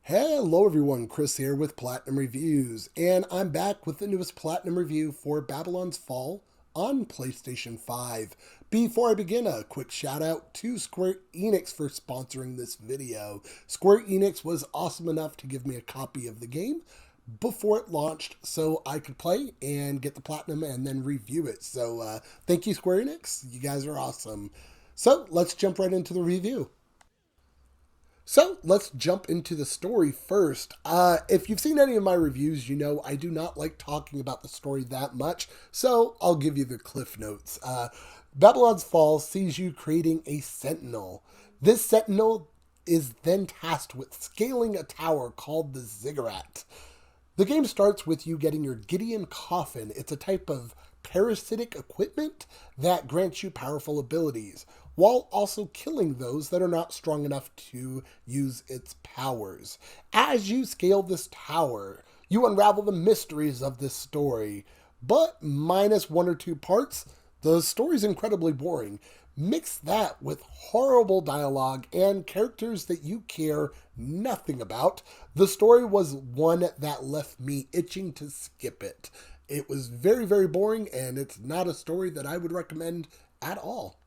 Hello everyone, Chris here with Platinum Reviews, and I'm back with the newest Platinum review for Babylon's Fall on PlayStation 5. Before I begin, a quick shout out to Square Enix for sponsoring this video. Square Enix was awesome enough to give me a copy of the game before it launched so I could play and get the Platinum and then review it. So thank you, Square Enix. You guys are awesome. So let's jump right into the review. So let's jump into the story first. If you've seen any of my reviews, you know I do not like talking about the story that much, so I'll give you the cliff notes. Babylon's Fall sees you creating a sentinel. This sentinel is then tasked with scaling a tower called the Ziggurat. The game starts with you getting your Gideon Coffin. It's a type of parasitic equipment that grants you powerful abilities, while also killing those that are not strong enough to use its powers. As you scale this tower, you unravel the mysteries of this story, but minus one or two parts, the story's incredibly boring. Mix that with horrible dialogue and characters that you care nothing about. The story was one that left me itching to skip it. It was very, very boring, and it's not a story that I would recommend at all.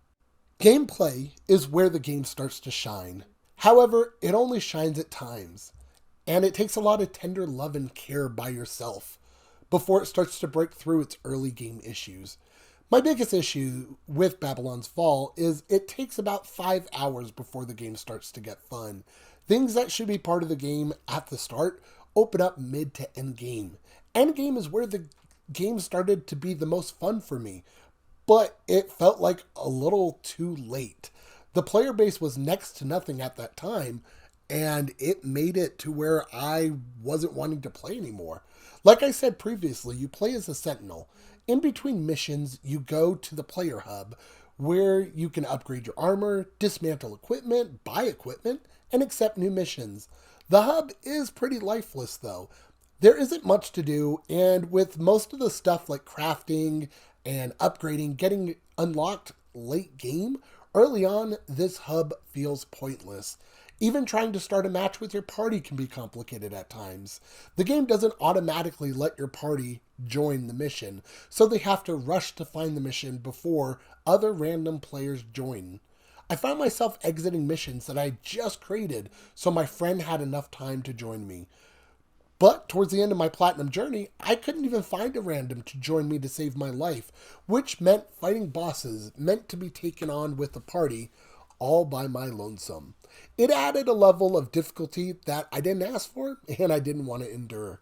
Gameplay is where the game starts to shine. However, it only shines at times, and it takes a lot of tender love and care by yourself before it starts to break through its early game issues. My biggest issue with Babylon's Fall is it takes about 5 hours before the game starts to get fun. Things that should be part of the game at the start open up mid to end game. End game is where the game started to be the most fun for me, but it felt like a little too late. The player base was next to nothing at that time, and it made it to where I wasn't wanting to play anymore. Like I said previously, you play as a sentinel. In between missions, you go to the player hub, where you can upgrade your armor, dismantle equipment, buy equipment, and accept new missions. The hub is pretty lifeless though. There isn't much to do, and with most of the stuff like crafting and upgrading getting unlocked late game, early on, this hub feels pointless. Even trying to start a match with your party can be complicated at times. The game doesn't automatically let your party join the mission, so they have to rush to find the mission before other random players join. I found myself exiting missions that I just created so my friend had enough time to join me. But towards the end of my platinum journey, I couldn't even find a random to join me to save my life, which meant fighting bosses meant to be taken on with the party all by my lonesome. It added a level of difficulty that I didn't ask for and I didn't want to endure.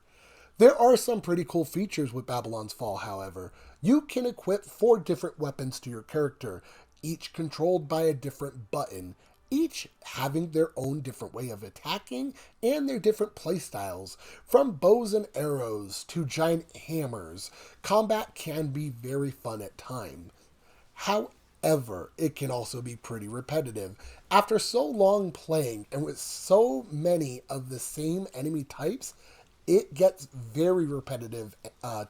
There are some pretty cool features with Babylon's Fall, however. You can equip 4 different weapons to your character, each controlled by a different button, each having their own different way of attacking and their different playstyles. From bows and arrows to giant hammers, combat can be very fun at times. However, it can also be pretty repetitive. After so long playing and with so many of the same enemy types, it gets very repetitive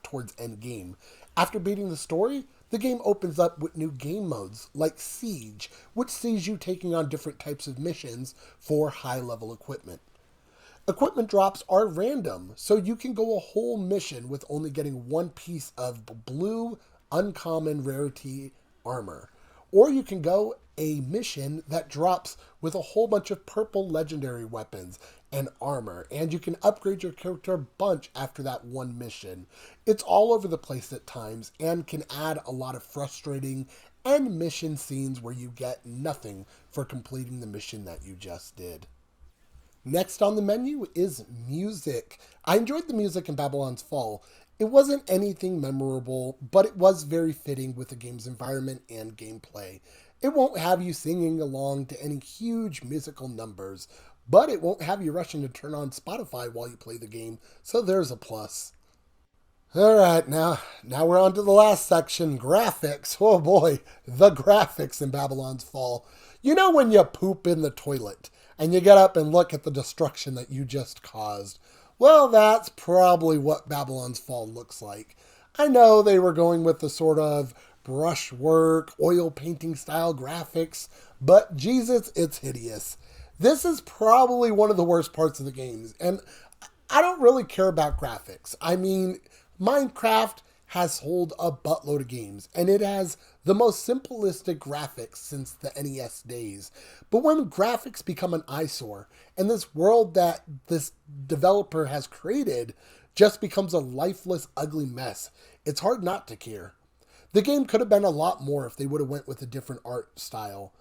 towards end game. After beating the story, the game opens up with new game modes like Siege, which sees you taking on different types of missions for high level equipment. Equipment drops are random, so you can go a whole mission with only getting one piece of blue uncommon rarity armor. Or you can go a mission that drops with a whole bunch of purple legendary weapons and armor, and you can upgrade your character a bunch after that one mission. It's all over the place at times and can add a lot of frustrating end mission scenes where you get nothing for completing the mission that you just did. Next on the menu is music. I enjoyed the music in Babylon's Fall. It wasn't anything memorable, but it was very fitting with the game's environment and gameplay. It won't have you singing along to any huge musical numbers, but it won't have you rushing to turn on Spotify while you play the game, so there's a plus. Alright, now we're on to the last section, graphics. Oh boy, the graphics in Babylon's Fall. You know when you poop in the toilet, and you get up and look at the destruction that you just caused? Well, that's probably what Babylon's Fall looks like. I know they were going with the sort of brushwork, oil painting style graphics, but Jesus, it's hideous. This is probably one of the worst parts of the games, and I don't really care about graphics. I mean, Minecraft has sold a buttload of games, and it has the most simplistic graphics since the NES days. But when graphics become an eyesore, and this world that this developer has created just becomes a lifeless, ugly mess, it's hard not to care. The game could have been a lot more if they would have went with a different art style.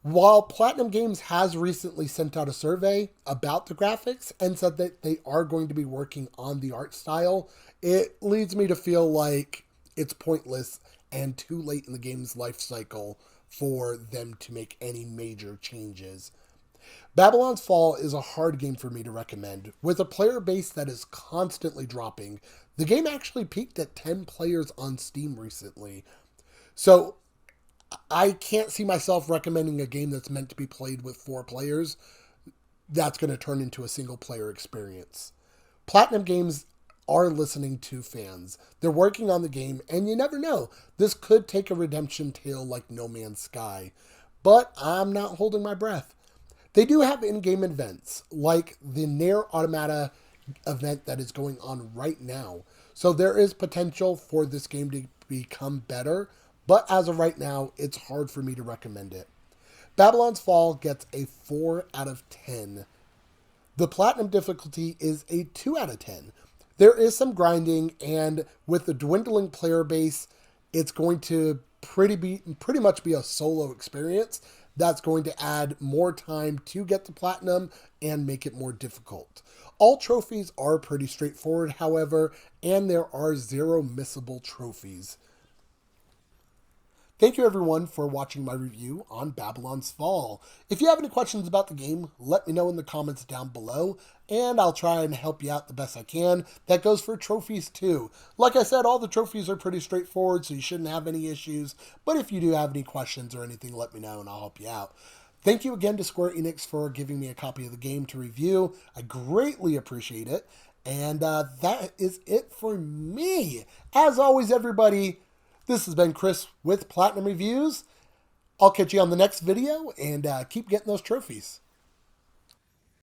While Platinum Games has recently sent out a survey about the graphics and said that they are going to be working on the art style, it leads me to feel like it's pointless and too late in the game's life cycle for them to make any major changes. Babylon's Fall is a hard game for me to recommend. With a player base that is constantly dropping, the game actually peaked at 10 players on Steam recently. So I can't see myself recommending a game that's meant to be played with 4 players that's going to turn into a single player experience. Platinum Games are listening to fans. They're working on the game, and you never know. This could take a redemption tale like No Man's Sky. But I'm not holding my breath. They do have in-game events, like the Nier Automata event that is going on right now. So there is potential for this game to become better, but as of right now, it's hard for me to recommend it. Babylon's Fall gets a 4 out of 10. The Platinum difficulty is a 2 out of 10. There is some grinding, and with the dwindling player base, it's going to pretty much be a solo experience that's going to add more time to get to Platinum and make it more difficult. All trophies are pretty straightforward, however, and there are 0 missable trophies. Thank you everyone for watching my review on Babylon's Fall. If you have any questions about the game, let me know in the comments down below, and I'll try and help you out the best I can. That goes for trophies too. Like I said, all the trophies are pretty straightforward, so you shouldn't have any issues, but if you do have any questions or anything, let me know and I'll help you out. Thank you again to Square Enix for giving me a copy of the game to review. I greatly appreciate it, and that is it for me. As always, everybody, this has been Chris with Platinum Reviews. I'll catch you on the next video, and keep getting those trophies.